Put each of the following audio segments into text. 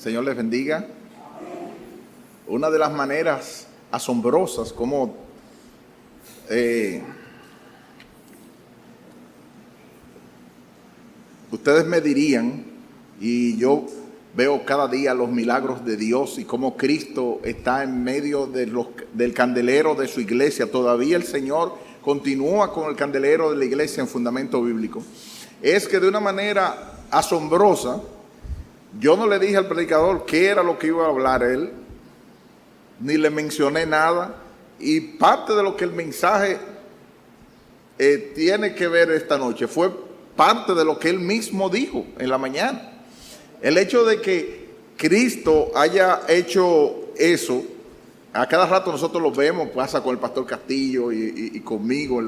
Señor les bendiga. Una de las maneras asombrosas como ustedes me dirían, y yo veo cada día los milagros de Dios y cómo Cristo está en medio del candelero de su iglesia. Todavía el Señor continúa con el candelero de la iglesia en fundamento bíblico. Es que de una manera asombrosa, yo no le dije al predicador qué era lo que iba a hablar él, ni le mencioné nada, y parte de lo que el mensaje tiene que ver esta noche fue parte de lo que él mismo dijo en la mañana. El hecho de que Cristo haya hecho eso, a cada rato nosotros lo vemos, pasa con el pastor Castillo y conmigo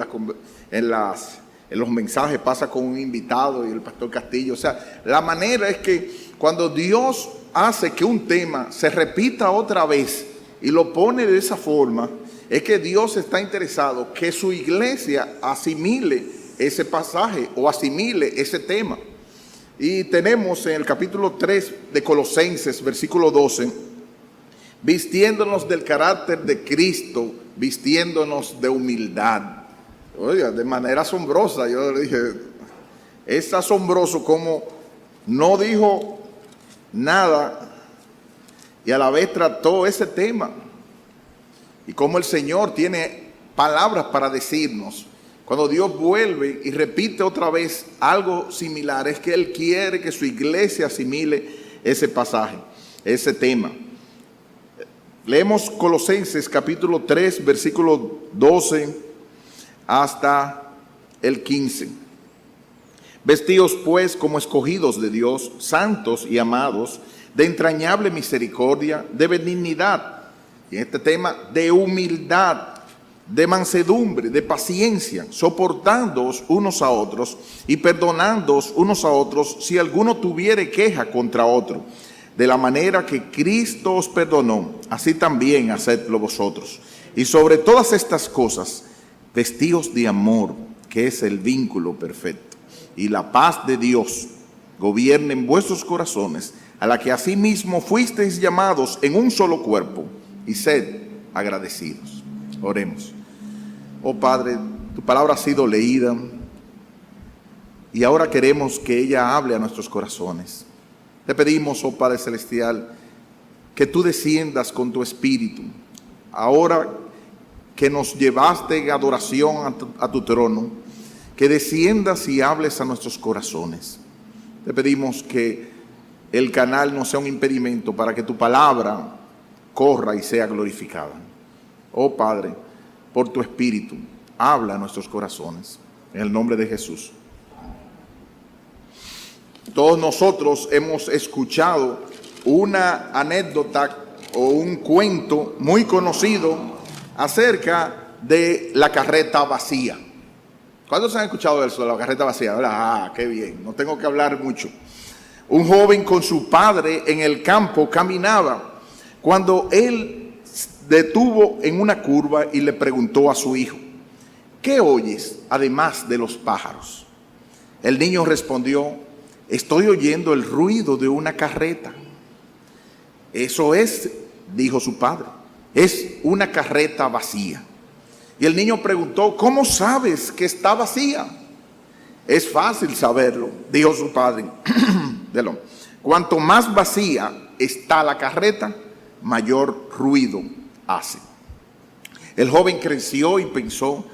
en los mensajes, pasa con un invitado y el pastor Castillo. O sea, la manera es que cuando Dios hace que un tema se repita otra vez y lo pone de esa forma, es que Dios está interesado que su iglesia asimile ese pasaje o asimile ese tema. Y tenemos en el capítulo 3 de Colosenses, versículo 12, vistiéndonos del carácter de Cristo, vistiéndonos de humildad. Oiga, de manera asombrosa, yo le dije, es asombroso como no dijo nada y a la vez trató ese tema. Y como el Señor tiene palabras para decirnos. Cuando Dios vuelve y repite otra vez algo similar, es que Él quiere que su iglesia asimile ese pasaje, ese tema. Leemos Colosenses capítulo 3, versículo 12 hasta el 15. Vestíos pues como escogidos de Dios, santos y amados, de entrañable misericordia, de benignidad, y en este tema de humildad, de mansedumbre, de paciencia, soportándoos unos a otros y perdonándoos unos a otros si alguno tuviere queja contra otro. De la manera que Cristo os perdonó, así también hacedlo vosotros. Y sobre todas estas cosas, vestíos de amor, que es el vínculo perfecto. Y la paz de Dios gobierne en vuestros corazones, a la que asimismo fuisteis llamados en un solo cuerpo, y sed agradecidos. Oremos. Oh Padre, tu palabra ha sido leída y ahora queremos que ella hable a nuestros corazones. Te pedimos, oh Padre Celestial, que tú desciendas con tu Espíritu. Ahora que nos llevaste en adoración a tu trono, que desciendas y hables a nuestros corazones. Te pedimos que el canal no sea un impedimento para que tu palabra corra y sea glorificada. Oh Padre, por tu Espíritu, habla a nuestros corazones. En el nombre de Jesús. Todos nosotros hemos escuchado una anécdota o un cuento muy conocido acerca de la carreta vacía. ¿Cuántos han escuchado eso de la carreta vacía? Ah, qué bien, no tengo que hablar mucho. Un joven con su padre en el campo caminaba cuando él detuvo en una curva y le preguntó a su hijo: ¿qué oyes además de los pájaros? El niño respondió: estoy oyendo el ruido de una carreta. Eso es, dijo su padre, es una carreta vacía. Y el niño preguntó: ¿cómo sabes que está vacía? Es fácil saberlo, dijo su padre. Cuanto más vacía está la carreta, mayor ruido hace. El joven creció y pensó: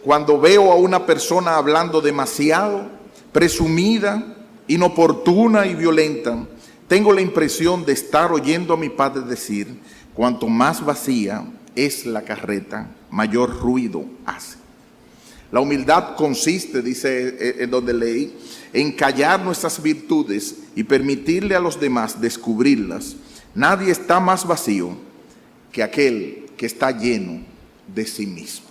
cuando veo a una persona hablando demasiado, presumida, inoportuna y violenta, tengo la impresión de estar oyendo a mi padre decir: cuanto más vacía es la carreta, mayor ruido hace. La humildad consiste, dice en donde leí, en callar nuestras virtudes y permitirle a los demás descubrirlas. Nadie está más vacío que aquel que está lleno de sí mismo.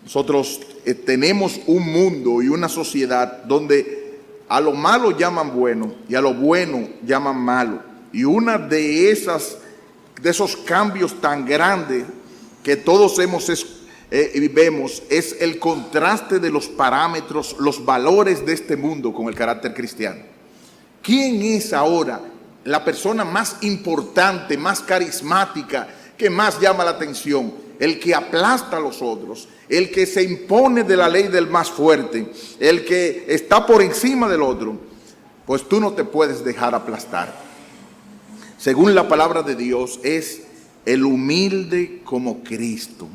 Nosotros tenemos un mundo y una sociedad donde a lo malo llaman bueno y a lo bueno llaman malo. Y una de esos cambios tan grandes que todos vemos es el contraste de los parámetros, los valores de este mundo con el carácter cristiano. ¿Quién es ahora la persona más importante, más carismática, que más llama la atención? El que aplasta a los otros, el que se impone de la ley del más fuerte, el que está por encima del otro. Pues tú no te puedes dejar aplastar. Según la palabra de Dios, es el humilde como Cristo,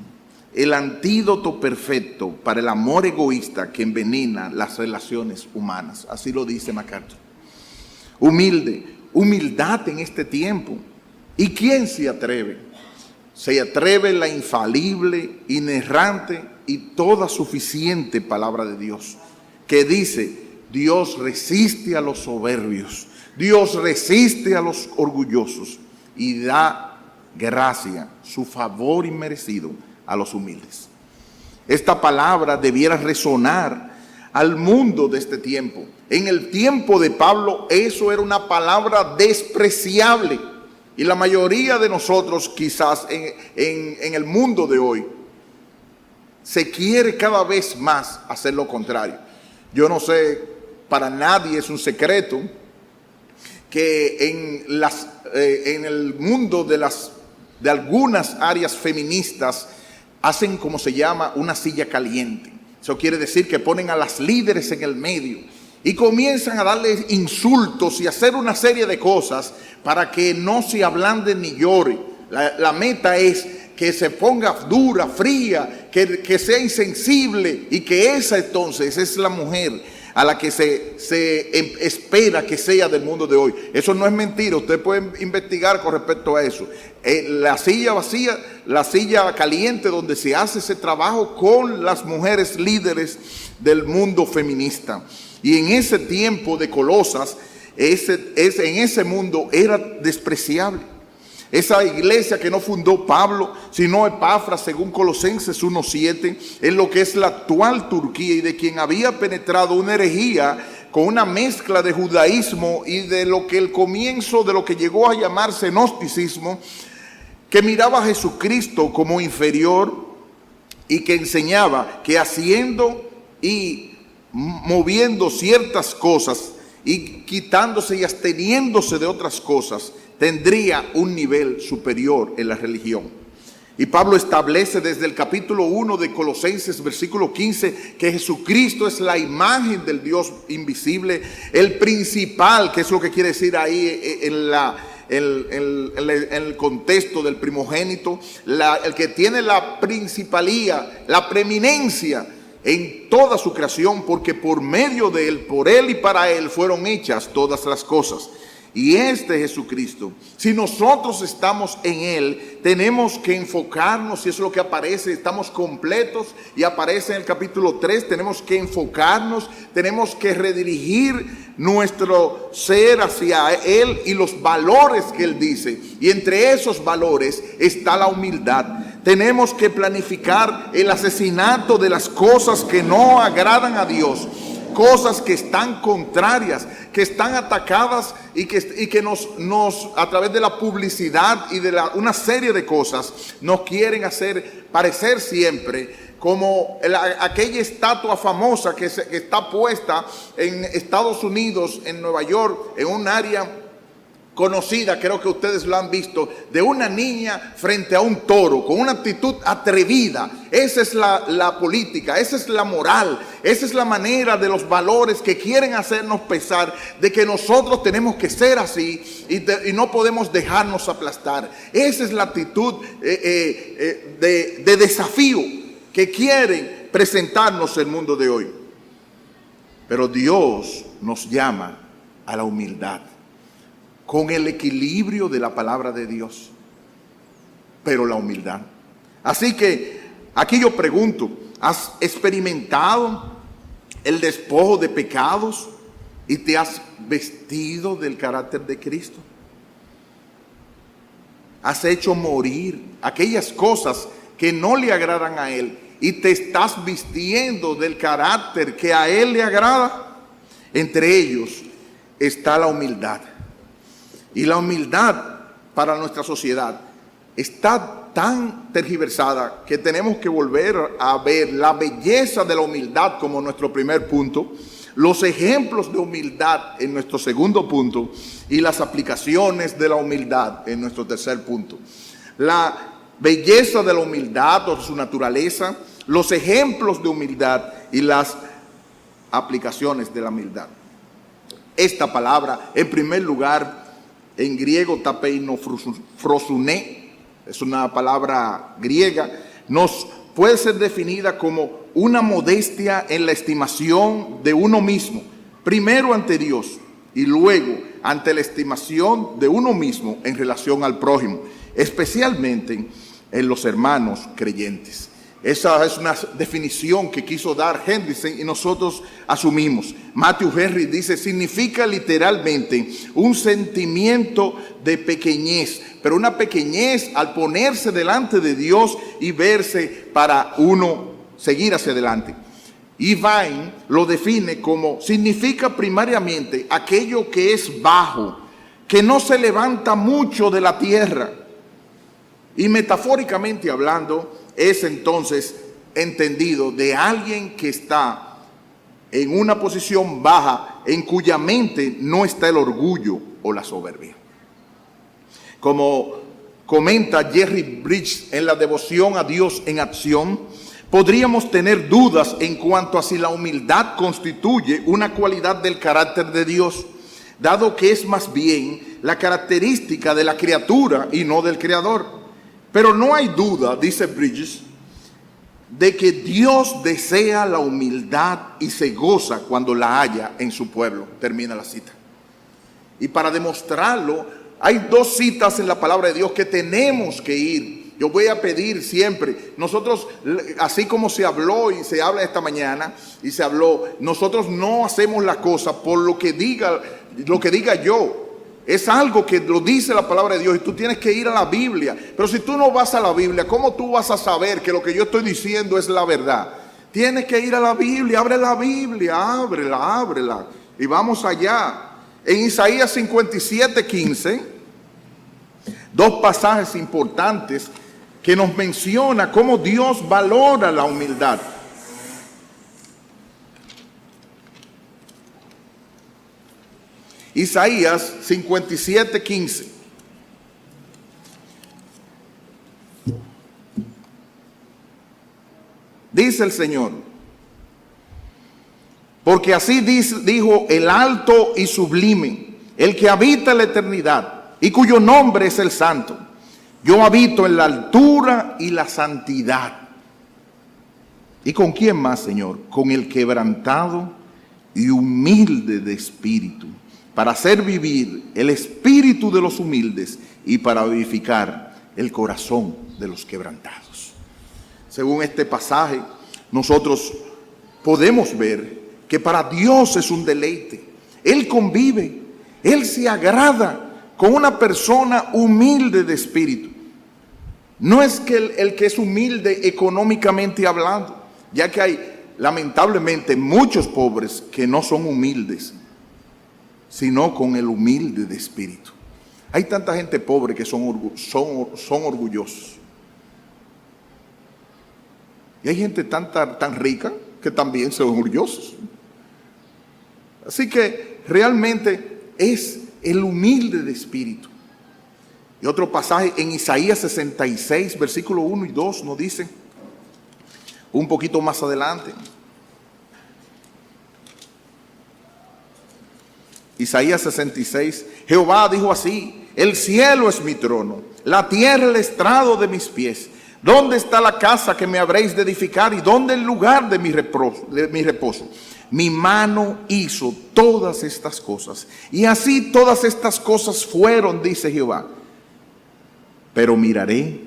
el antídoto perfecto para el amor egoísta que envenena las relaciones humanas. Así lo dice MacArthur. Humilde, humildad en este tiempo. ¿Y quién se atreve? Se atreve la infalible, inerrante y toda suficiente palabra de Dios, que dice: Dios resiste a los soberbios, Dios resiste a los orgullosos y da gracia, su favor inmerecido a los humildes. Esta palabra debiera resonar al mundo de este tiempo. En el tiempo de Pablo eso era una palabra despreciable, y la mayoría de nosotros quizás en el mundo de hoy se quiere cada vez más hacer lo contrario. Yo no sé, para nadie es un secreto que en el mundo de algunas áreas feministas hacen, como se llama, una silla caliente. Eso quiere decir que ponen a las líderes en el medio y comienzan a darles insultos y hacer una serie de cosas para que no se ablande ni llore. La meta es que se ponga dura, fría, que sea insensible, y que esa entonces es la mujer a la que se espera que sea del mundo de hoy. Eso no es mentira, usted puede investigar con respecto a eso. La silla vacía, la silla caliente, donde se hace ese trabajo con las mujeres líderes del mundo feminista. Y en ese tiempo de Colosas, en ese mundo era despreciable. Esa iglesia que no fundó Pablo, sino Epafras, según Colosenses 1:7, en lo que es la actual Turquía, y de quien había penetrado una herejía con una mezcla de judaísmo y de lo que el comienzo de lo que llegó a llamarse gnosticismo, que miraba a Jesucristo como inferior y que enseñaba que haciendo y moviendo ciertas cosas y quitándose y absteniéndose de otras cosas, tendría un nivel superior en la religión. Y Pablo establece desde el capítulo 1 de Colosenses, versículo 15, que Jesucristo es la imagen del Dios invisible, el principal, que es lo que quiere decir ahí en el contexto del primogénito, el que tiene la principalía, la preeminencia en toda su creación, porque por medio de él, por él y para él fueron hechas todas las cosas. Y este Jesucristo, si nosotros estamos en Él, tenemos que enfocarnos, y eso es lo que aparece, estamos completos, y aparece en el capítulo 3, tenemos que enfocarnos, tenemos que redirigir nuestro ser hacia Él y los valores que Él dice. Y entre esos valores está la humildad. Tenemos que planificar el asesinato de las cosas que no agradan a Dios, cosas que están contrarias, que están atacadas y que nos a través de la publicidad y de una serie de cosas nos quieren hacer parecer siempre como aquella estatua famosa que está puesta en Estados Unidos, en Nueva York, en un área conocida, creo que ustedes lo han visto, de una niña frente a un toro, con una actitud atrevida. Esa es la política, esa es la moral, esa es la manera de los valores que quieren hacernos pensar de que nosotros tenemos que ser así y no podemos dejarnos aplastar. Esa es la actitud de desafío que quieren presentarnos el mundo de hoy. Pero Dios nos llama a la humildad, con el equilibrio de la palabra de Dios, pero la humildad. Así que aquí yo pregunto, ¿has experimentado el despojo de pecados y te has vestido del carácter de Cristo? ¿Has hecho morir aquellas cosas que no le agradan a Él y te estás vistiendo del carácter que a Él le agrada? Entre ellos está la humildad. Y la humildad para nuestra sociedad está tan tergiversada que tenemos que volver a ver la belleza de la humildad como nuestro primer punto, los ejemplos de humildad en nuestro segundo punto y las aplicaciones de la humildad en nuestro tercer punto. La belleza de la humildad o su naturaleza, los ejemplos de humildad y las aplicaciones de la humildad. Esta palabra, en primer lugar, en griego tapeinofrosuné, es una palabra griega, nos puede ser definida como una modestia en la estimación de uno mismo, primero ante Dios y luego ante la estimación de uno mismo en relación al prójimo, especialmente en los hermanos creyentes. Esa es una definición que quiso dar Hendrickson y nosotros asumimos. Matthew Henry dice, significa literalmente un sentimiento de pequeñez, pero una pequeñez al ponerse delante de Dios y verse para uno seguir hacia adelante. Y Vine lo define como, significa primariamente aquello que es bajo, que no se levanta mucho de la tierra. Y metafóricamente hablando, es entonces entendido de alguien que está en una posición baja, en cuya mente no está el orgullo o la soberbia. Como comenta Jerry Bridges en la devoción a Dios en acción, podríamos tener dudas en cuanto a si la humildad constituye una cualidad del carácter de Dios, dado que es más bien la característica de la criatura y no del creador. Pero no hay duda, dice Bridges, de que Dios desea la humildad y se goza cuando la halla en su pueblo. Termina la cita. Y para demostrarlo, hay dos citas en la palabra de Dios que tenemos que ir. Yo voy a pedir siempre, nosotros, así como se habló y se habla esta mañana, y se habló, nosotros no hacemos la cosa por lo que diga yo. Es algo que lo dice la palabra de Dios y tú tienes que ir a la Biblia. Pero si tú no vas a la Biblia, ¿cómo tú vas a saber que lo que yo estoy diciendo es la verdad? Tienes que ir a la Biblia, abre la Biblia, ábrela. Y vamos allá. En Isaías 57:15, dos pasajes importantes que nos menciona cómo Dios valora la humildad. Isaías 57:15. Dice el Señor, porque así dijo el alto y sublime, el que habita en la eternidad y cuyo nombre es el Santo. Yo habito en la altura y la santidad. ¿Y con quién más, Señor? Con el quebrantado y humilde de espíritu, para hacer vivir el espíritu de los humildes y para vivificar el corazón de los quebrantados. Según este pasaje, nosotros podemos ver que para Dios es un deleite. Él convive, Él se agrada con una persona humilde de espíritu. No es que el que es humilde económicamente hablando, ya que hay lamentablemente muchos pobres que no son humildes, sino con el humilde de espíritu. Hay tanta gente pobre que son orgullosos. Y hay gente tan rica que también son orgullosos. Así que realmente es el humilde de espíritu. Y otro pasaje en Isaías 66, versículo 1 y 2 nos dice, un poquito más adelante, Isaías 66, Jehová dijo así, el cielo es mi trono, la tierra el estrado de mis pies. ¿Dónde está la casa que me habréis de edificar y dónde el lugar de mi reposo? Mi mano hizo todas estas cosas y así todas estas cosas fueron, dice Jehová. Pero miraré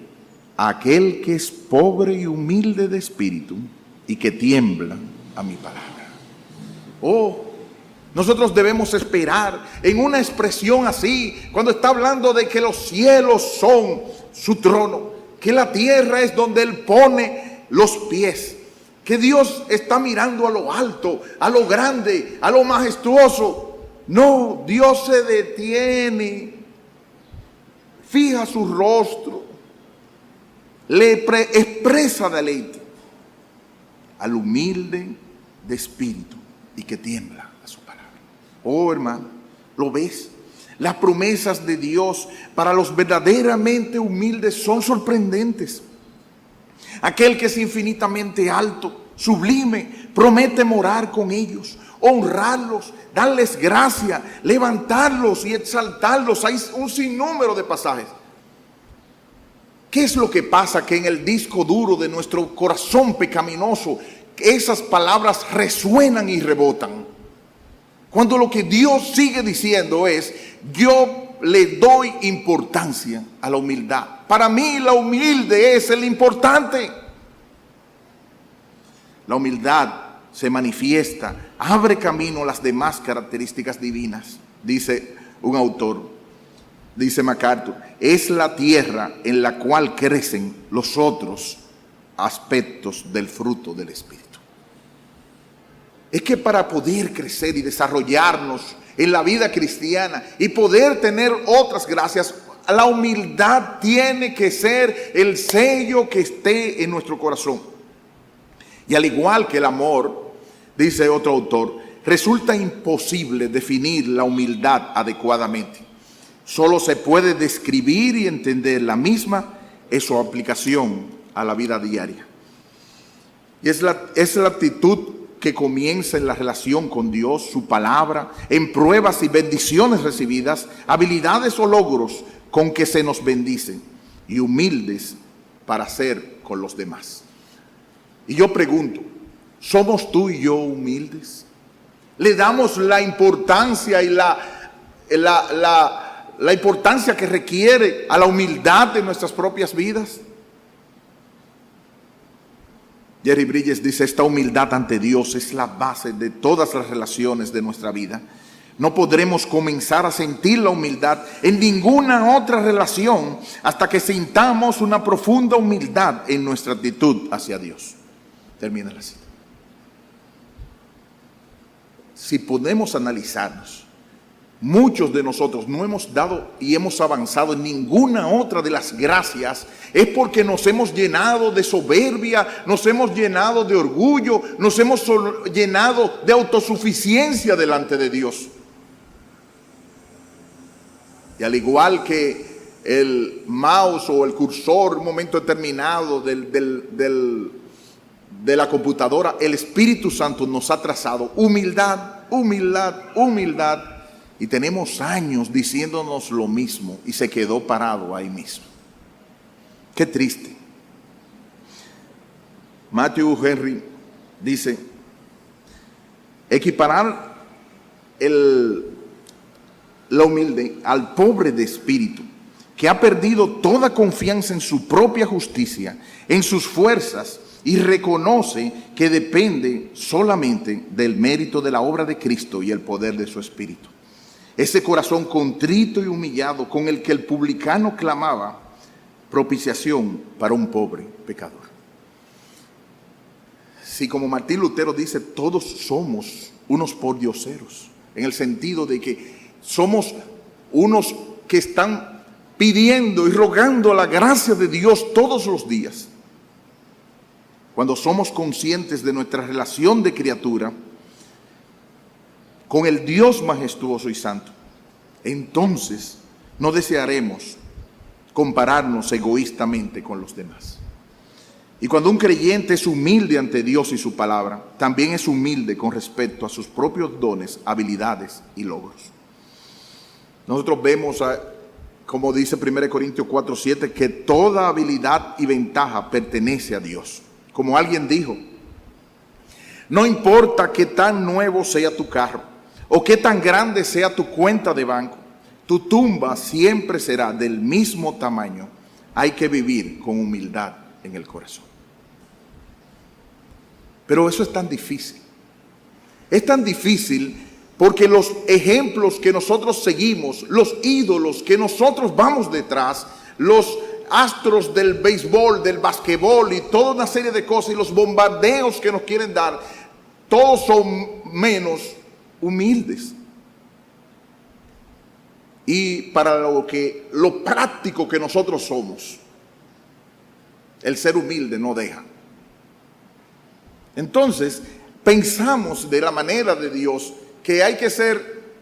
a aquel que es pobre y humilde de espíritu y que tiembla a mi palabra. Oh, nosotros debemos esperar en una expresión así, cuando está hablando de que los cielos son su trono, que la tierra es donde Él pone los pies, que Dios está mirando a lo alto, a lo grande, a lo majestuoso. No, Dios se detiene, fija su rostro, le expresa deleite al humilde de espíritu. y que tiembla a su palabra. Oh, hermano, ¿lo ves? Las promesas de Dios para los verdaderamente humildes son sorprendentes. Aquel que es infinitamente alto, sublime, promete morar con ellos, honrarlos, darles gracia, levantarlos y exaltarlos. Hay un sinnúmero de pasajes. ¿Qué es lo que pasa? Que en el disco duro de nuestro corazón pecaminoso, esas palabras resuenan y rebotan. Cuando lo que Dios sigue diciendo es: yo le doy importancia a la humildad. Para mí la humilde es el importante. La humildad se manifiesta, abre camino a las demás características divinas, dice un autor. Dice MacArthur, es la tierra en la cual crecen los otros aspectos del fruto del Espíritu. Es que para poder crecer y desarrollarnos en la vida cristiana y poder tener otras gracias, la humildad tiene que ser el sello que esté en nuestro corazón. Y al igual que el amor, dice otro autor, resulta imposible definir la humildad adecuadamente. Solo se puede describir y entender la misma en su aplicación a la vida diaria. Y es la actitud que comienza en la relación con Dios, su palabra, en pruebas y bendiciones recibidas, habilidades o logros con que se nos bendicen, y humildes para ser con los demás. Y yo pregunto, ¿somos tú y yo humildes? ¿Le damos la importancia y la importancia que requiere a la humildad de nuestras propias vidas? Jerry Bridges dice, esta humildad ante Dios es la base de todas las relaciones de nuestra vida. No podremos comenzar a sentir la humildad en ninguna otra relación hasta que sintamos una profunda humildad en nuestra actitud hacia Dios. Termina la cita. Si podemos analizarnos, muchos de nosotros no hemos dado y hemos avanzado en ninguna otra de las gracias, es porque nos hemos llenado de soberbia, nos hemos llenado de orgullo, nos hemos llenado de autosuficiencia delante de Dios. Y al igual que el mouse o el cursor, un momento determinado de la computadora, el Espíritu Santo nos ha trazado humildad, humildad, humildad. Y tenemos años diciéndonos lo mismo y se quedó parado ahí mismo. Qué triste. Matthew Henry dice, equiparar la humilde al pobre de espíritu, que ha perdido toda confianza en su propia justicia, en sus fuerzas, y reconoce que depende solamente del mérito de la obra de Cristo y el poder de su Espíritu. Ese corazón contrito y humillado con el que el publicano clamaba propiciación para un pobre pecador. Si como Martín Lutero dice, todos somos unos pordioseros, en el sentido de que somos unos que están pidiendo y rogando la gracia de Dios todos los días. Cuando somos conscientes de nuestra relación de criatura con el Dios majestuoso y santo, entonces no desearemos compararnos egoístamente con los demás. Y cuando un creyente es humilde ante Dios y su palabra, también es humilde con respecto a sus propios dones, habilidades y logros. Nosotros vemos, como dice 1 Corintios 4:7, que toda habilidad y ventaja pertenece a Dios. Como alguien dijo, no importa qué tan nuevo sea tu carro o qué tan grande sea tu cuenta de banco, tu tumba siempre será del mismo tamaño. Hay que vivir con humildad en el corazón. Pero eso es tan difícil. Es tan difícil porque los ejemplos que nosotros seguimos, los ídolos que nosotros vamos detrás, los astros del béisbol, del basquetbol y toda una serie de cosas y los bombardeos que nos quieren dar, todos son menos humildes. Y para lo práctico que nosotros somos, el ser humilde no deja. Entonces, pensamos de la manera de Dios que hay que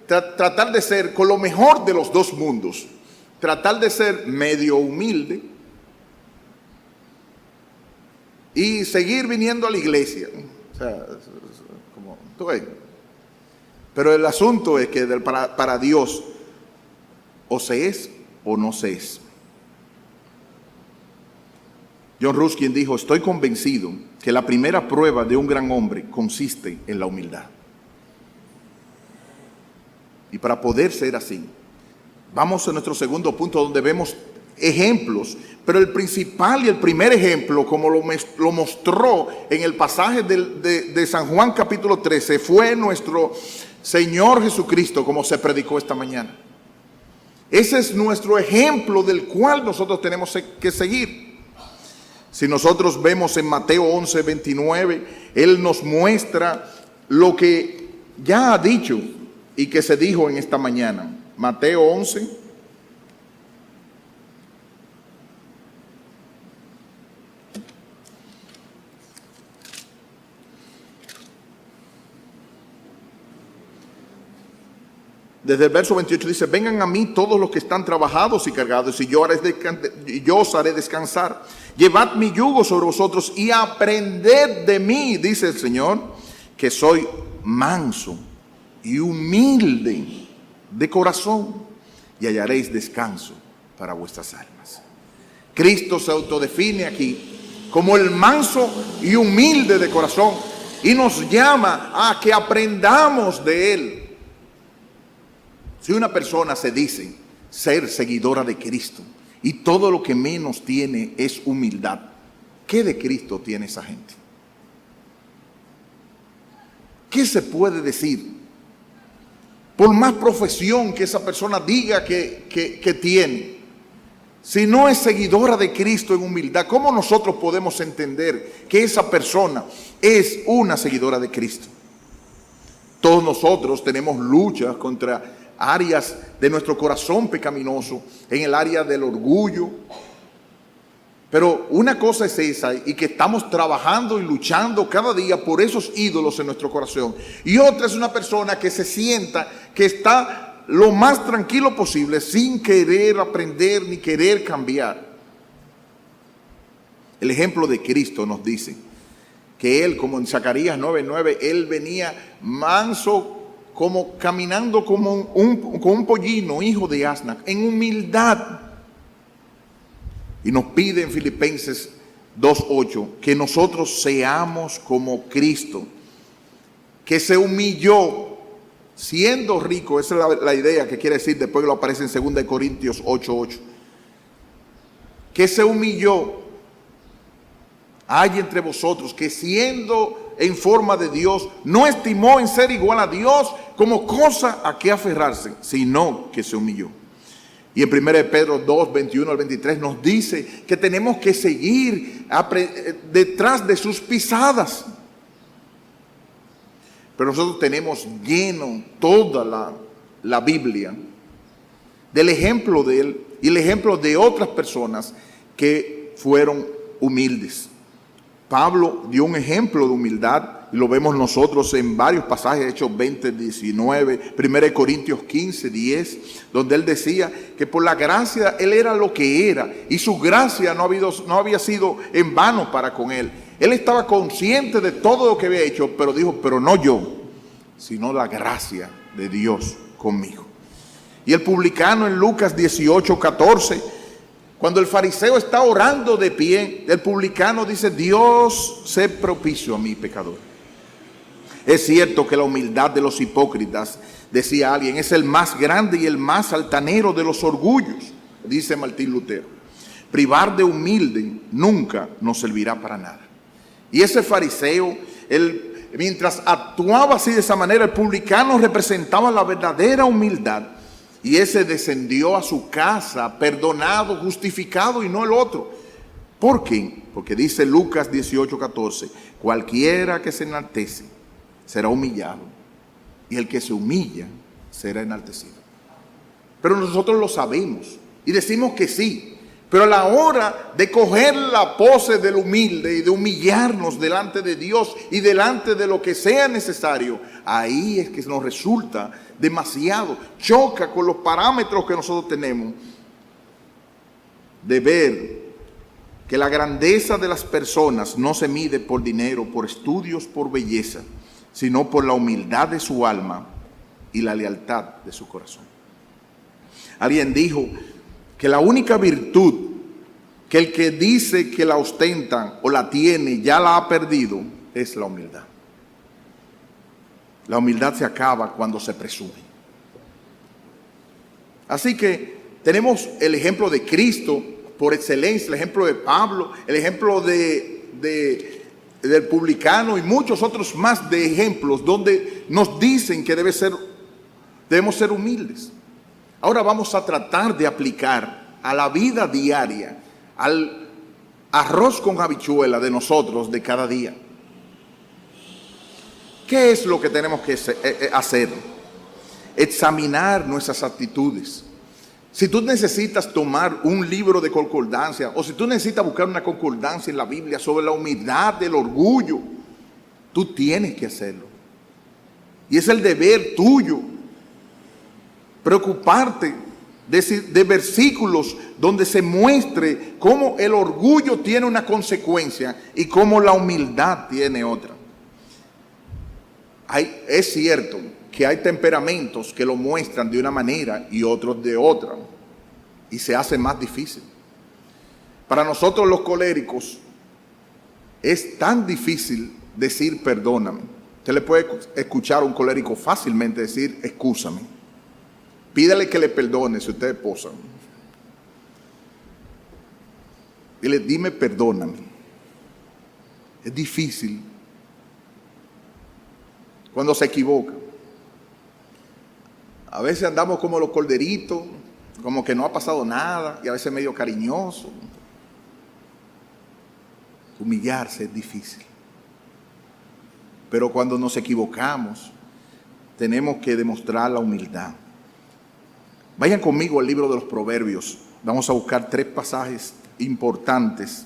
tratar de ser con lo mejor de los dos mundos. Tratar de ser medio humilde y seguir viniendo a la iglesia. O sea, como tú ves. Pero el asunto es que para Dios o se es o no se es. John Ruskin dijo: estoy convencido que la primera prueba de un gran hombre consiste en la humildad. Y para poder ser así, vamos a nuestro segundo punto, donde vemos ejemplos, pero el principal y el primer ejemplo, como lo mostró en el pasaje de San Juan capítulo 13, fue nuestro Señor Jesucristo, como se predicó esta mañana. Ese es nuestro ejemplo del cual nosotros tenemos que seguir. Si nosotros vemos en Mateo 11, 29, Él nos muestra lo que ya ha dicho y que se dijo en esta mañana. Mateo 11. Desde el verso 28 dice: vengan a mí todos los que están trabajados y cargados, y yo os haré descansar. Llevad mi yugo sobre vosotros y aprended de mí, dice el Señor, que soy manso y humilde de corazón, y hallaréis descanso para vuestras almas. Cristo se autodefine aquí como el manso y humilde de corazón, y nos llama a que aprendamos de Él. Si una persona se dice ser seguidora de Cristo y todo lo que menos tiene es humildad, ¿qué de Cristo tiene esa gente? ¿Qué se puede decir? Por más profesión que esa persona diga que tiene, si no es seguidora de Cristo en humildad, ¿cómo nosotros podemos entender que esa persona es una seguidora de Cristo? Todos nosotros tenemos luchas contra áreas de nuestro corazón pecaminoso, en el área del orgullo. Pero una cosa es esa, y que estamos trabajando y luchando cada día por esos ídolos en nuestro corazón. Y otra es una persona que se sienta que está lo más tranquilo posible, sin querer aprender ni querer cambiar. El ejemplo de Cristo nos dice que Él, como en Zacarías 9:9, Él venía manso, como caminando como un pollino, hijo de asna, en humildad. Y nos pide en Filipenses 2:8 que nosotros seamos como Cristo, que se humilló siendo rico. Esa es la idea que quiere decir, después que lo aparece en 2 Corintios 8:8. Que se humilló. Hay entre vosotros que siendo en forma de Dios, no estimó en ser igual a Dios como cosa a que aferrarse, sino que se humilló. Y en 1 Pedro 2, 21 al 23 nos dice que tenemos que seguir detrás de sus pisadas. Pero nosotros tenemos lleno toda la Biblia del ejemplo de Él y el ejemplo de otras personas que fueron humildes. Pablo dio un ejemplo de humildad, y lo vemos nosotros en varios pasajes, Hechos 20, 19, 1 Corintios 15, 10, donde él decía que por la gracia él era lo que era, y su gracia no había sido en vano para con él. Él estaba consciente de todo lo que había hecho, pero dijo: pero no yo, sino la gracia de Dios conmigo. Y el publicano en Lucas 18, 14, cuando el fariseo está orando de pie, el publicano dice: Dios, sé propicio a mí, pecador. Es cierto que la humildad de los hipócritas, decía alguien, es el más grande y el más altanero de los orgullos, dice Martín Lutero. Privar de humilde nunca nos servirá para nada. Y ese fariseo, mientras actuaba así de esa manera, el publicano representaba la verdadera humildad. Y ese descendió a su casa perdonado, justificado, y no el otro. ¿Por qué? Porque dice Lucas 18:14, cualquiera que se enaltece será humillado, y el que se humilla será enaltecido. Pero nosotros lo sabemos y decimos que sí, Pero a la hora de coger la pose del humilde y de humillarnos delante de Dios y delante de lo que sea necesario, ahí es que nos resulta demasiado, choca con los parámetros que nosotros tenemos de ver que la grandeza de las personas no se mide por dinero, por estudios, por belleza, sino por la humildad de su alma y la lealtad de su corazón. Alguien dijo que la única virtud que el que dice que la ostenta o la tiene ya la ha perdido es la humildad. La humildad se acaba cuando se presume. Así que tenemos el ejemplo de Cristo por excelencia, el ejemplo de Pablo, el ejemplo del publicano y muchos otros más de ejemplos donde nos dicen que debemos ser humildes. Ahora vamos a tratar de aplicar a la vida diaria, al arroz con habichuela de nosotros de cada día. ¿Qué es lo que tenemos que hacer? Examinar nuestras actitudes. Si tú necesitas tomar un libro de concordancia o si tú necesitas buscar una concordancia en la Biblia sobre la humildad del orgullo, tú tienes que hacerlo. Y es el deber tuyo preocuparte de versículos donde se muestre cómo el orgullo tiene una consecuencia y cómo la humildad tiene otra. Es cierto que hay temperamentos que lo muestran de una manera y otros de otra, y se hace más difícil. Para nosotros los coléricos es tan difícil decir perdóname. Usted le puede escuchar a un colérico fácilmente decir excúsame. Pídale que le perdone si ustedes posan. Dile, dime perdóname. Es difícil cuando se equivoca. A veces andamos como los corderitos, como que no ha pasado nada, y a veces medio cariñoso. Humillarse es difícil. Pero cuando nos equivocamos, tenemos que demostrar la humildad. Vayan conmigo al libro de los Proverbios. Vamos a buscar 3 pasajes importantes.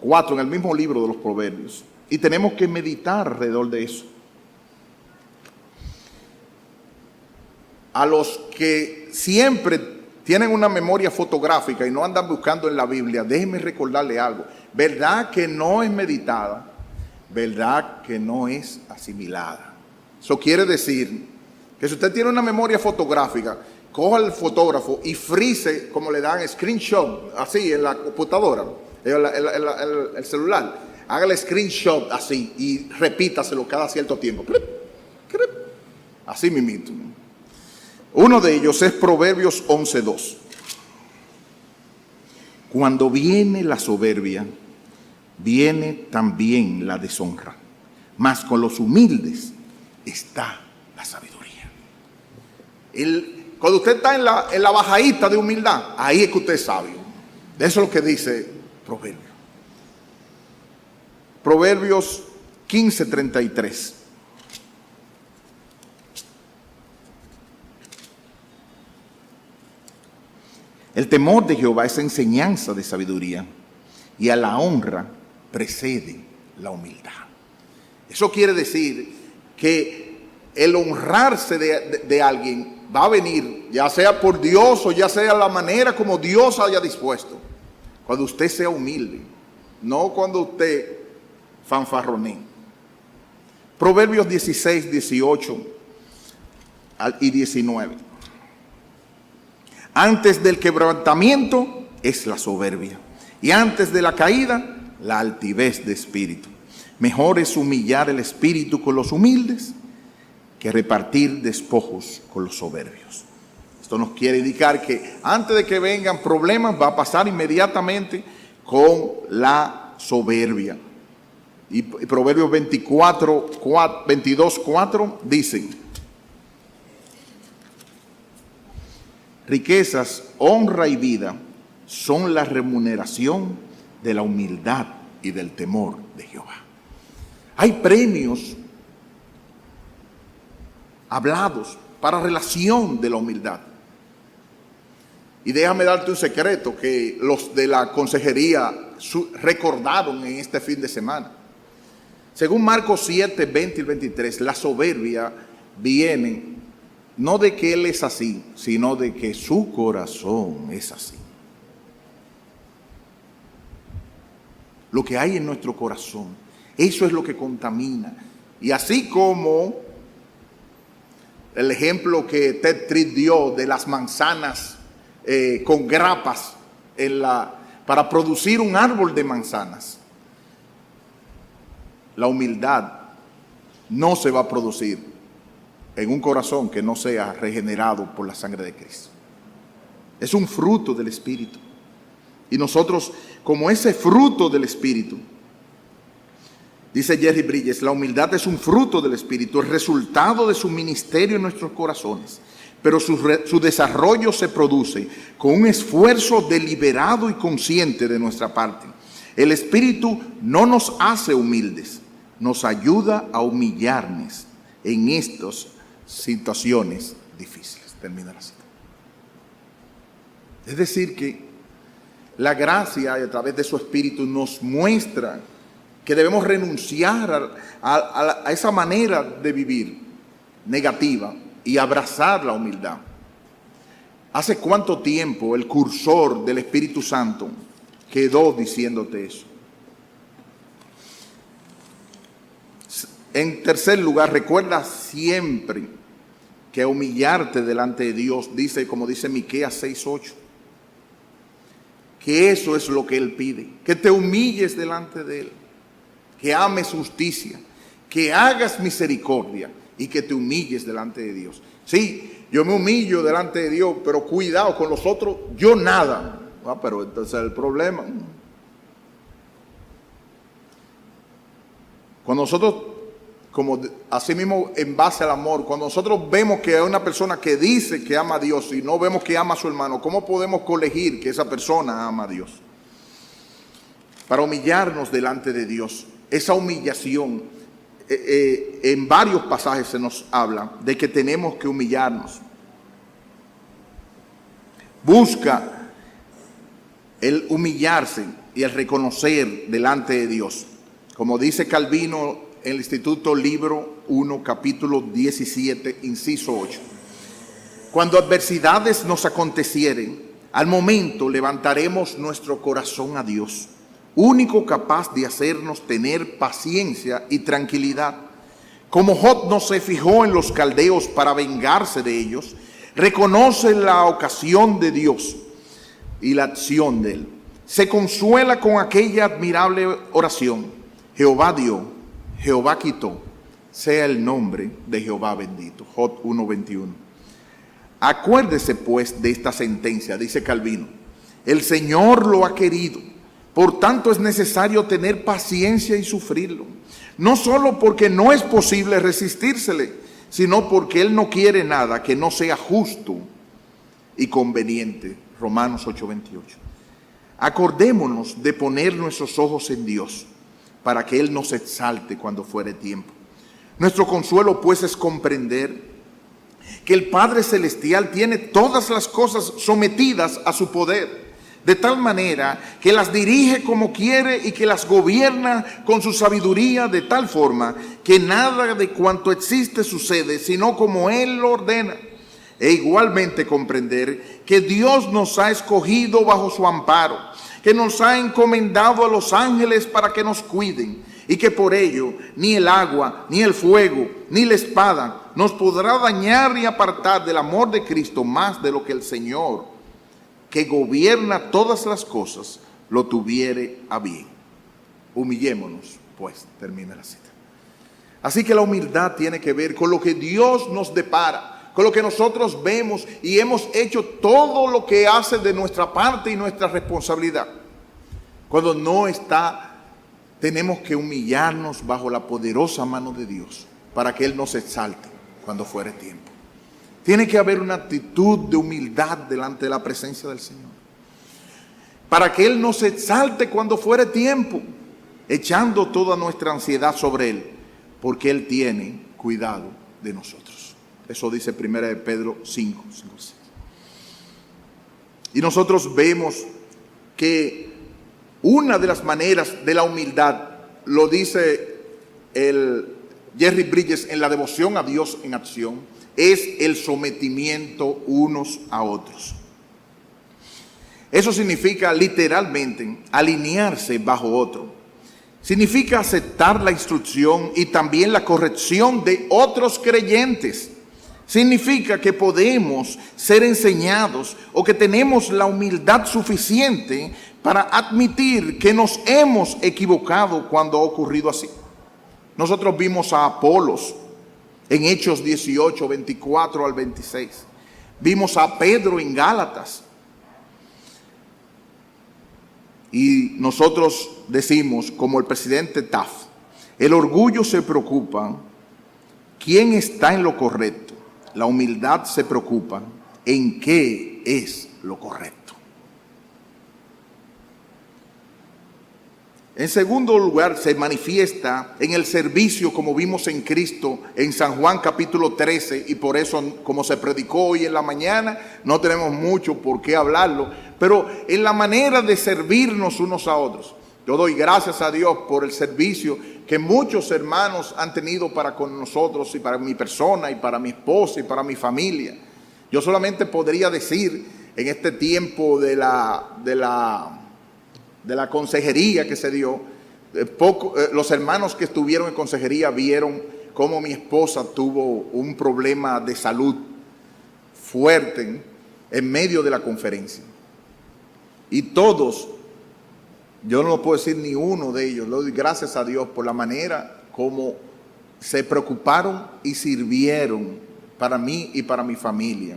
4 en el mismo libro de los Proverbios. Y tenemos que meditar alrededor de eso. A los que siempre tienen una memoria fotográfica y no andan buscando en la Biblia, déjenme recordarle algo. ¿Verdad que no es meditada? ¿Verdad que no es asimilada? Eso quiere decir que si usted tiene una memoria fotográfica, coja el fotógrafo y frise, como le dan screenshot, así en la computadora, el celular. Hágale screenshot así y repítaselo cada cierto tiempo. Así mismito. Uno de ellos es Proverbios 11:2. Cuando viene la soberbia, viene también la deshonra, mas con los humildes está la sabiduría. Cuando usted está en la bajadita de humildad, ahí es que usted es sabio. Eso es lo que dice Proverbios. Proverbios 15:33. El temor de Jehová es enseñanza de sabiduría, y a la honra precede la humildad. Eso quiere decir que el honrarse de alguien va a venir, ya sea por Dios o ya sea la manera como Dios haya dispuesto, cuando usted sea humilde, no cuando usted fanfarronee. Proverbios 16, 18 y 19. Antes del quebrantamiento es la soberbia, y antes de la caída, la altivez de espíritu. Mejor es humillar el espíritu con los humildes que repartir despojos con los soberbios. Esto nos quiere indicar que antes de que vengan problemas, va a pasar inmediatamente con la soberbia. Y Proverbios 22:4 dicen: riquezas, honra y vida son la remuneración de la humildad y del temor de Jehová. Hay premios hablados para relación de la humildad. Y déjame darte un secreto que los de la consejería recordaron en este fin de semana. Según Marcos 7, 20 y 23, la soberbia viene no de que él es así, sino de que su corazón es así. Lo que hay en nuestro corazón, eso es lo que contamina. Y así como el ejemplo que Ted Tripp dio de las manzanas con grapas para producir un árbol de manzanas, la humildad no se va a producir en un corazón que no sea regenerado por la sangre de Cristo. Es un fruto del Espíritu. Y nosotros, como ese fruto del Espíritu, dice Jerry Bridges, la humildad es un fruto del Espíritu, el resultado de su ministerio en nuestros corazones. Pero su desarrollo se produce con un esfuerzo deliberado y consciente de nuestra parte. El Espíritu no nos hace humildes, nos ayuda a humillarnos en estas situaciones difíciles. Termina la cita. Es decir que la gracia a través de su Espíritu nos muestra que debemos renunciar a esa manera de vivir negativa y abrazar la humildad. ¿Hace cuánto tiempo el cursor del Espíritu Santo quedó diciéndote eso? En tercer lugar, recuerda siempre que humillarte delante de Dios, dice, como dice Miqueas 6:8, que eso es lo que Él pide, que te humilles delante de Él, que ames justicia, que hagas misericordia y que te humilles delante de Dios. Sí, yo me humillo delante de Dios, pero cuidado con los otros, yo nada. Pero entonces el problema, cuando nosotros, como así mismo en base al amor, cuando nosotros vemos que hay una persona que dice que ama a Dios y no vemos que ama a su hermano, ¿cómo podemos colegir que esa persona ama a Dios? Para humillarnos delante de Dios, esa humillación, en varios pasajes se nos habla de que tenemos que humillarnos. Busca el humillarse y el reconocer delante de Dios. Como dice Calvino en el Instituto Libro 1, capítulo 17, inciso 8. Cuando adversidades nos acontecieren, al momento levantaremos nuestro corazón a Dios, único capaz de hacernos tener paciencia y tranquilidad. Como Job no se fijó en los caldeos para vengarse de ellos, reconoce la ocasión de Dios y la acción de Él. Se consuela con aquella admirable oración: Jehová dio, Jehová quitó, sea el nombre de Jehová bendito. Job 1:21. Acuérdese pues de esta sentencia, dice Calvino: el Señor lo ha querido, por tanto es necesario tener paciencia y sufrirlo, no solo porque no es posible resistírsele, sino porque Él no quiere nada que no sea justo y conveniente. Romanos 8:28. Acordémonos de poner nuestros ojos en Dios, para que Él nos exalte cuando fuere tiempo. Nuestro consuelo pues es comprender que el Padre Celestial tiene todas las cosas sometidas a su poder, de tal manera que las dirige como quiere y que las gobierna con su sabiduría, de tal forma que nada de cuanto existe sucede sino como Él lo ordena. E igualmente comprender que Dios nos ha escogido bajo su amparo, que nos ha encomendado a los ángeles para que nos cuiden, y que por ello ni el agua, ni el fuego, ni la espada nos podrá dañar ni apartar del amor de Cristo, más de lo que el Señor, que gobierna todas las cosas, lo tuviere a bien. Humillémonos, pues, termina la cita. Así que la humildad tiene que ver con lo que Dios nos depara, con lo que nosotros vemos y hemos hecho todo lo que hace de nuestra parte y nuestra responsabilidad. Cuando no está, tenemos que humillarnos bajo la poderosa mano de Dios para que Él nos exalte cuando fuere tiempo. Tiene que haber una actitud de humildad delante de la presencia del Señor, para que Él nos exalte cuando fuere tiempo, echando toda nuestra ansiedad sobre Él, porque Él tiene cuidado de nosotros. Eso dice 1 Pedro 5:6. Y nosotros vemos que una de las maneras de la humildad, lo dice el Jerry Bridges en la devoción a Dios en acción, es el sometimiento unos a otros. Eso significa literalmente alinearse bajo otro. Significa aceptar la instrucción y también la corrección de otros creyentes. Significa que podemos ser enseñados o que tenemos la humildad suficiente para admitir que nos hemos equivocado cuando ha ocurrido así. Nosotros vimos a Apolos en Hechos 18, 24 al 26. Vimos a Pedro en Gálatas. Y nosotros decimos, como el presidente Taft, el orgullo se preocupa quién está en lo correcto. La humildad se preocupa en qué es lo correcto. En segundo lugar, se manifiesta en el servicio, como vimos en Cristo, en San Juan capítulo 13, y por eso, como se predicó hoy en la mañana, no tenemos mucho por qué hablarlo, pero en la manera de servirnos unos a otros. Yo doy gracias a Dios por el servicio que muchos hermanos han tenido para con nosotros y para mi persona y para mi esposa y para mi familia. Yo solamente podría decir en este tiempo de la consejería que se dio, los hermanos que estuvieron en consejería vieron cómo mi esposa tuvo un problema de salud fuerte en medio de la conferencia. Y todos, yo no lo puedo decir ni uno de ellos, le doy gracias a Dios por la manera como se preocuparon y sirvieron para mí y para mi familia.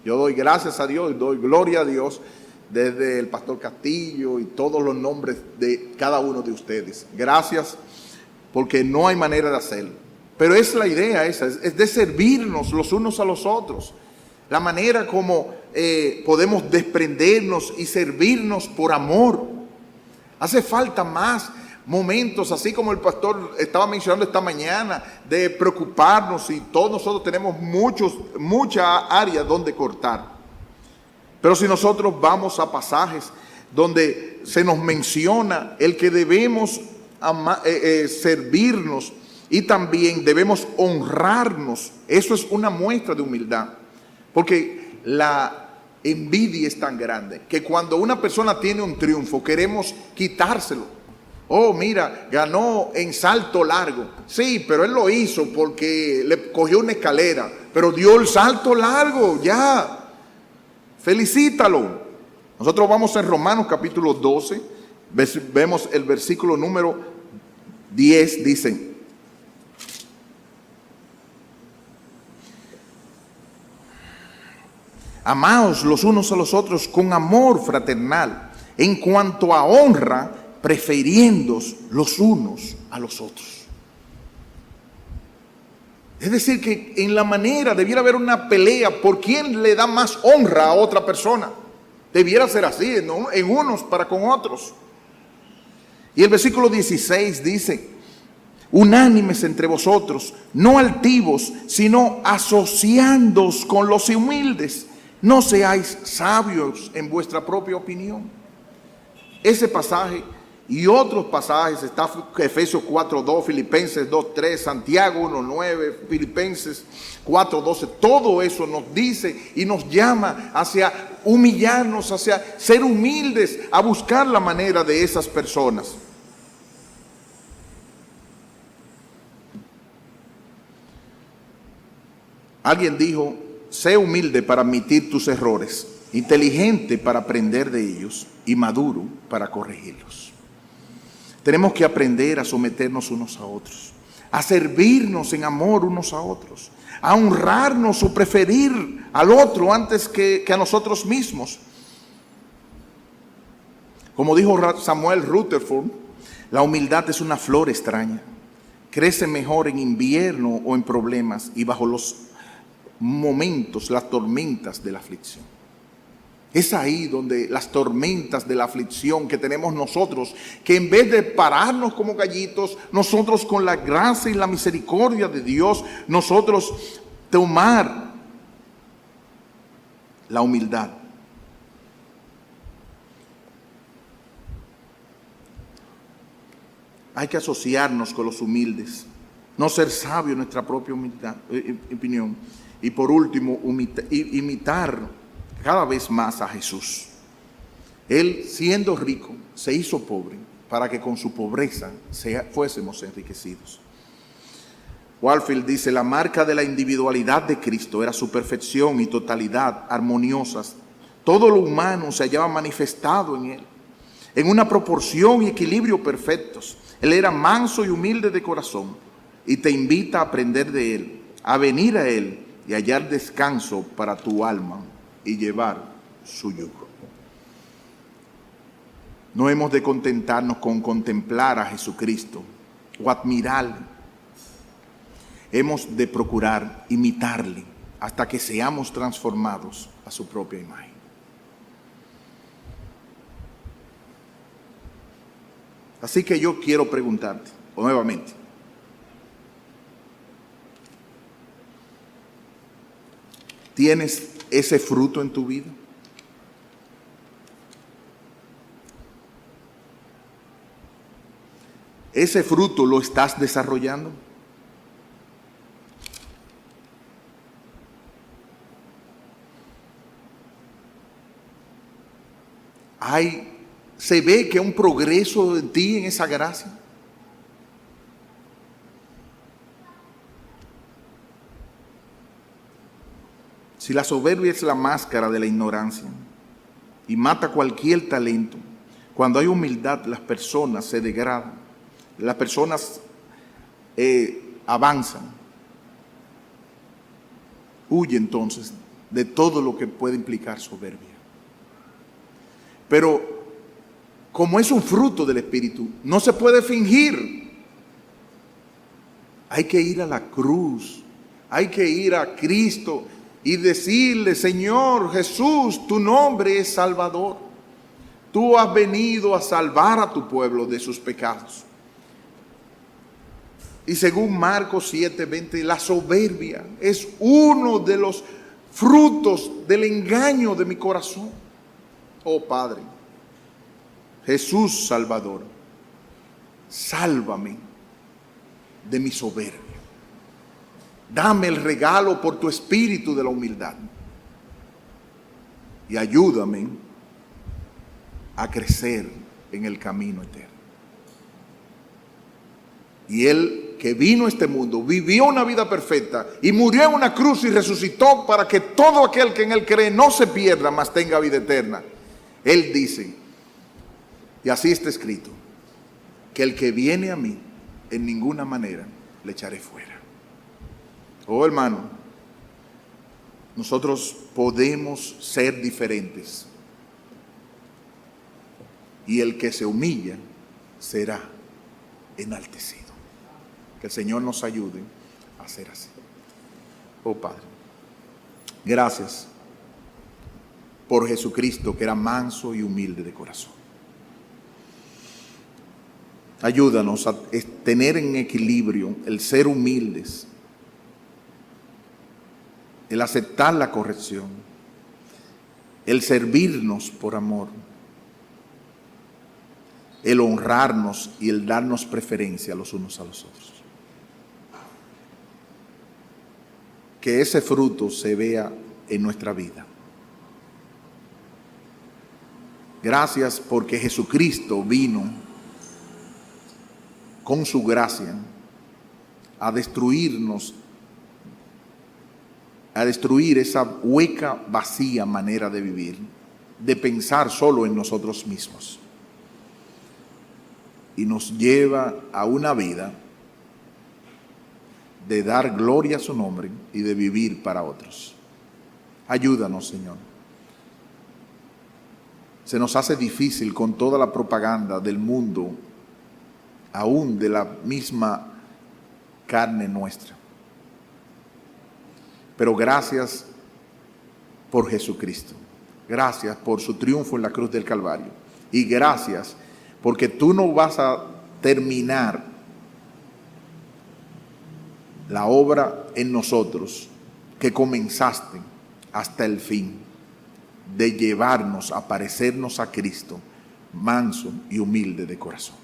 Yo doy gracias a Dios y doy gloria a Dios desde el pastor Castillo y todos los nombres de cada uno de ustedes. Gracias, porque no hay manera de hacerlo. Pero es la idea esa, es de servirnos los unos a los otros. La manera como podemos desprendernos y servirnos por amor. Hace falta más momentos, así como el pastor estaba mencionando esta mañana, de preocuparnos, y todos nosotros tenemos mucha área donde cortar. Pero si nosotros vamos a pasajes donde se nos menciona el que debemos servirnos y también debemos honrarnos, eso es una muestra de humildad. Porque la envidia es tan grande que cuando una persona tiene un triunfo queremos quitárselo. Oh, mira, ganó en salto largo. Sí, pero él lo hizo porque le cogió una escalera, pero dio el salto largo, ya. Felicítalo. Nosotros vamos en Romanos capítulo 12, vemos el versículo número 10, dice: amaos los unos a los otros con amor fraternal, en cuanto a honra, prefiriéndoos los unos a los otros. Es decir, que en la manera debiera haber una pelea por quién le da más honra a otra persona. Debiera ser así, ¿no? En unos para con otros. Y el versículo 16 dice: unánimes entre vosotros, no altivos, sino asociándoos con los humildes. No seáis sabios en vuestra propia opinión. Ese pasaje y otros pasajes, está Efesios 4:2, Filipenses 2:3, Santiago 1:9, Filipenses 4:12, todo eso nos dice y nos llama hacia humillarnos, hacia ser humildes, a buscar la manera de esas personas. Alguien dijo: sé humilde para admitir tus errores, inteligente para aprender de ellos y maduro para corregirlos. Tenemos que aprender a someternos unos a otros, a servirnos en amor unos a otros, a honrarnos o preferir al otro antes que a nosotros mismos. Como dijo Samuel Rutherford, la humildad es una flor extraña. Crece mejor en invierno o en problemas y bajo los momentos, las tormentas de la aflicción. Es ahí donde las tormentas de la aflicción que tenemos nosotros, que en vez de pararnos como gallitos, nosotros con la gracia y la misericordia de Dios, nosotros tomar la humildad Hay que asociarnos con los humildes, no ser sabio en nuestra propia opinión. Y por último, imitar cada vez más a Jesús. Él, siendo rico, se hizo pobre para que con su pobreza fuésemos enriquecidos. Warfield dice: la marca de la individualidad de Cristo era su perfección y totalidad armoniosas. Todo lo humano se hallaba manifestado en Él, en una proporción y equilibrio perfectos. Él era manso y humilde de corazón y te invita a aprender de Él, a venir a Él y hallar descanso para tu alma y llevar su yugo. No hemos de contentarnos con contemplar a Jesucristo o admirarle. Hemos de procurar imitarle hasta que seamos transformados a su propia imagen. Así que yo quiero preguntarte nuevamente: ¿tienes ese fruto en tu vida? ¿Ese fruto lo estás desarrollando? ¿Se ve que hay un progreso en ti en esa gracia? Si la soberbia es la máscara de la ignorancia y mata cualquier talento, cuando hay humildad las personas se degradan, las personas avanzan. Huye entonces de todo lo que puede implicar soberbia. Pero como es un fruto del Espíritu, no se puede fingir. Hay que ir a la cruz, hay que ir a Cristo y decirle: Señor Jesús, tu nombre es Salvador. Tú has venido a salvar a tu pueblo de sus pecados. Y según Marcos 7:20, la soberbia es uno de los frutos del engaño de mi corazón. Oh Padre, Jesús Salvador, sálvame de mi soberbia. Dame el regalo por tu espíritu de la humildad y ayúdame a crecer en el camino eterno. Y Él, que vino a este mundo, vivió una vida perfecta y murió en una cruz y resucitó para que todo aquel que en Él cree no se pierda, mas tenga vida eterna. Él dice, y así está escrito, que el que viene a mí, en ninguna manera le echaré fuera. Oh hermano, nosotros podemos ser diferentes. Y el que se humilla será enaltecido. Que el Señor nos ayude a ser así. Oh Padre, gracias por Jesucristo, que era manso y humilde de corazón. Ayúdanos a tener en equilibrio el ser humildes, el aceptar la corrección, el servirnos por amor, el honrarnos y el darnos preferencia los unos a los otros. Que ese fruto se vea en nuestra vida. Gracias porque Jesucristo vino con su gracia a destruirnos, a destruir esa hueca, vacía manera de vivir, de pensar solo en nosotros mismos. Y nos lleva a una vida de dar gloria a su nombre y de vivir para otros. Ayúdanos, Señor. Se nos hace difícil con toda la propaganda del mundo, aún de la misma carne nuestra. Pero gracias por Jesucristo. Gracias por su triunfo en la cruz del Calvario. Y gracias porque tú no vas a terminar la obra en nosotros que comenzaste hasta el fin, de llevarnos a parecernos a Cristo, manso y humilde de corazón.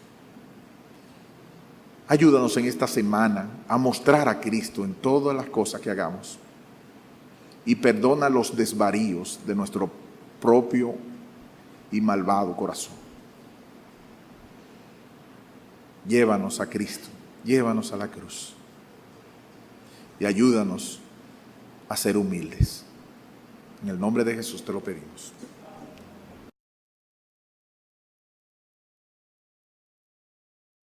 Ayúdanos en esta semana a mostrar a Cristo en todas las cosas que hagamos. Y perdona los desvaríos de nuestro propio y malvado corazón. Llévanos a Cristo, llévanos a la cruz. Y ayúdanos a ser humildes. En el nombre de Jesús te lo pedimos.